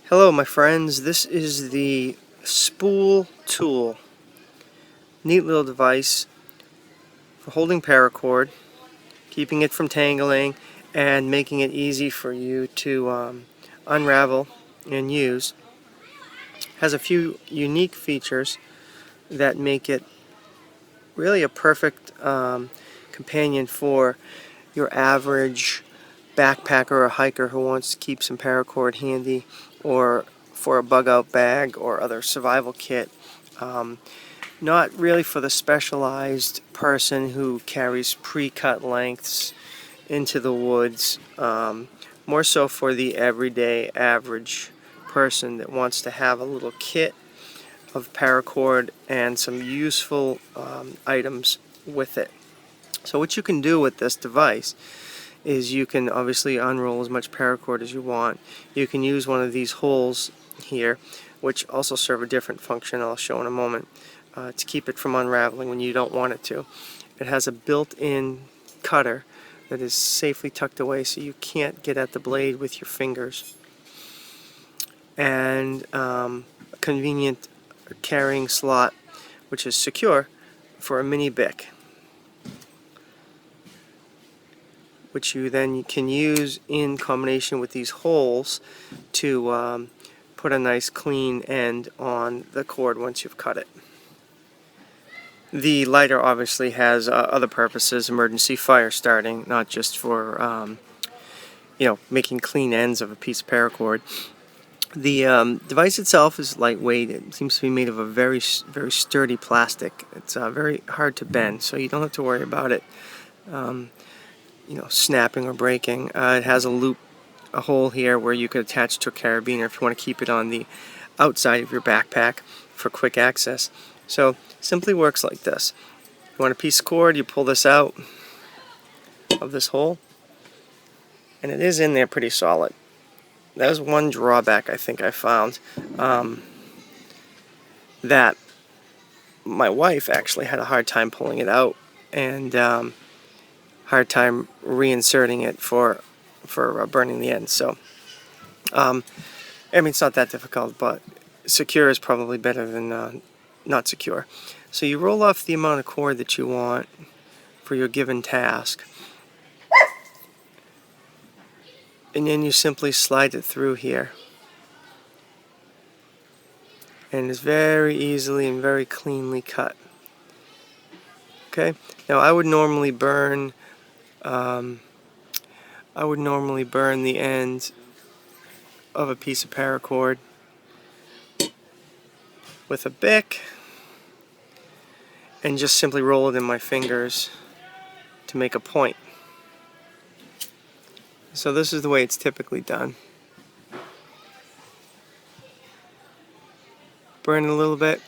Hello my friends, this is the Spool tool. Neat little device for holding paracord, keeping it from tangling, and making it easy for you to unravel and use. Has a few unique features that make it really a perfect companion for your average backpacker or hiker who wants to keep some paracord handy, or for a bug out bag or other survival kit. Not really for the specialized person who carries pre-cut lengths into the woods. More so for the everyday average person that wants to have a little kit of paracord and some useful items with it. So what you can do with this device is you can obviously unroll as much paracord as you want. You can use one of these holes here, which also serve a different function I'll show in a moment, to keep it from unraveling when you don't want it to. It has a built-in cutter that is safely tucked away so you can't get at the blade with your fingers, and a convenient carrying slot which is secure for a mini Bic, which you then can use in combination with these holes to put a nice clean end on the cord once you've cut it. The lighter obviously has other purposes, emergency fire starting, not just for making clean ends of a piece of paracord. The device itself is lightweight. It seems to be made of a very sturdy plastic. It's very hard to bend, so you don't have to worry about it snapping or breaking. It has a hole here where you could attach to a carabiner if you want to keep it on the outside of your backpack for quick access. So simply works like this. You want a piece of cord, you pull this out of this hole, and it is in there pretty solid. There's one drawback I think I found, that my wife actually had a hard time pulling it out, and hard time reinserting it for burning the end. So I mean, it's not that difficult, but secure is probably better than not secure. So you roll off the amount of cord that you want for your given task, and then you simply slide it through here, and it's very easily and very cleanly cut. Okay, now I would normally burn the end of a piece of paracord with a Bic and just simply roll it in my fingers to make a point. So this is the way it's typically done. Burn it a little bit,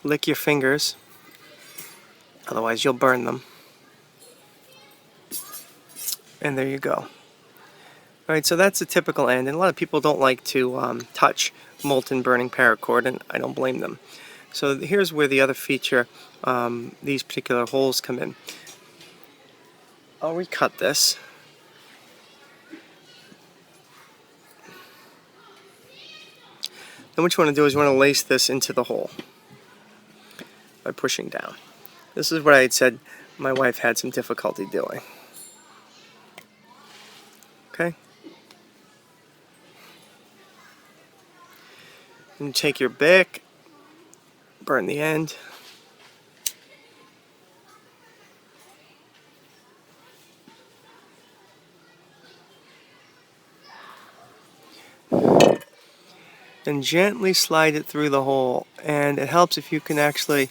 lick your fingers, otherwise you'll burn them. And there you go. Alright, so that's a typical end, and a lot of people don't like to touch molten burning paracord, and I don't blame them. So here's where the other feature, these particular holes, come in. I'll recut this. Then what you want to do is you want to lace this into the hole by pushing down. This is what I had said my wife had some difficulty doing. Okay? And take your Bic, burn the end. And gently slide it through the hole, and it helps if you can actually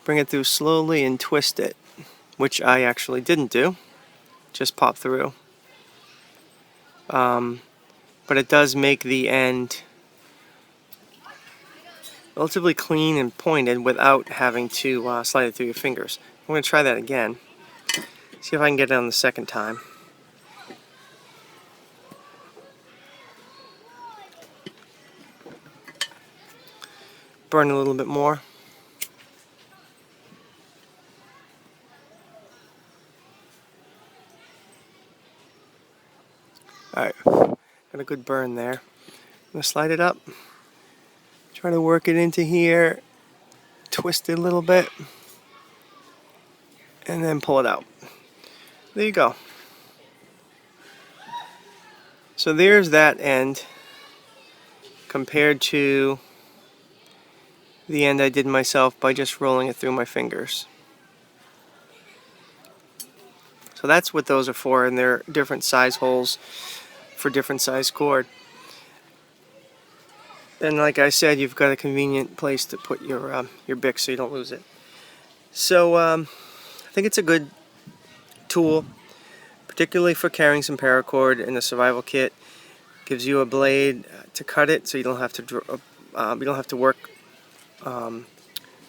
bring it through slowly and twist it, which I actually didn't do, just pop through. But it does make the end relatively clean and pointed without having to slide it through your fingers. I'm going to try that again, see if I can get it on the second time. Burn a little bit more. Alright, got a good burn there. going to slide it up. Try to work it into here. Twist it a little bit. And then pull it out. There you go. So there's that end compared to the end I did myself by just rolling it through my fingers. So that's what those are for, and they're different size holes for different size cord. And like I said, you've got a convenient place to put your Bic so you don't lose it. So I think it's a good tool, particularly for carrying some paracord in a survival kit. Gives you a blade to cut it, so you don't have to work to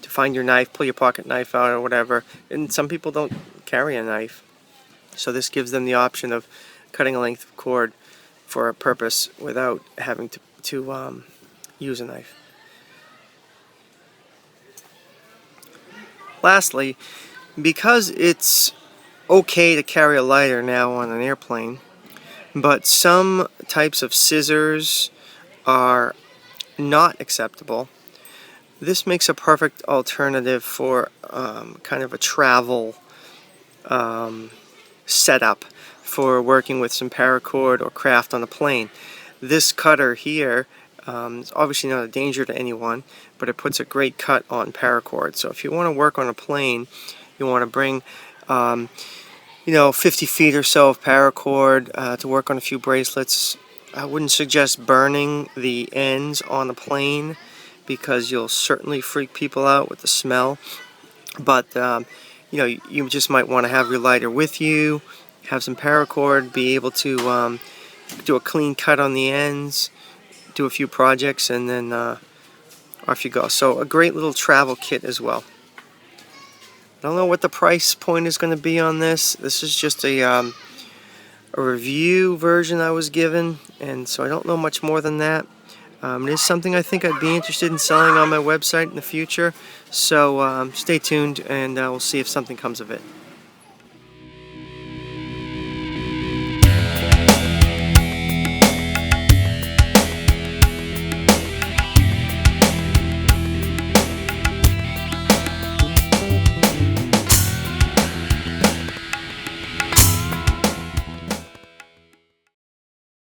find your knife, pull your pocket knife out or whatever. And some people don't carry a knife, so this gives them the option of cutting a length of cord for a purpose without having to use a knife. Lastly, because it's okay to carry a lighter now on an airplane, but some types of scissors are not acceptable, this makes a perfect alternative for kind of a travel setup for working with some paracord or craft on a plane. This cutter here is obviously not a danger to anyone, but it puts a great cut on paracord. So if you want to work on a plane, you want to bring 50 feet or so of paracord to work on a few bracelets. I wouldn't suggest burning the ends on the plane because you'll certainly freak people out with the smell. But you just might want to have your lighter with you, have some paracord, be able to do a clean cut on the ends, do a few projects, and then off you go. So a great little travel kit as well. I don't know what the price point is going to be on this. This is just a review version I was given, and so I don't know much more than that. It is something I think I'd be interested in selling on my website in the future, so stay tuned and we'll see if something comes of it.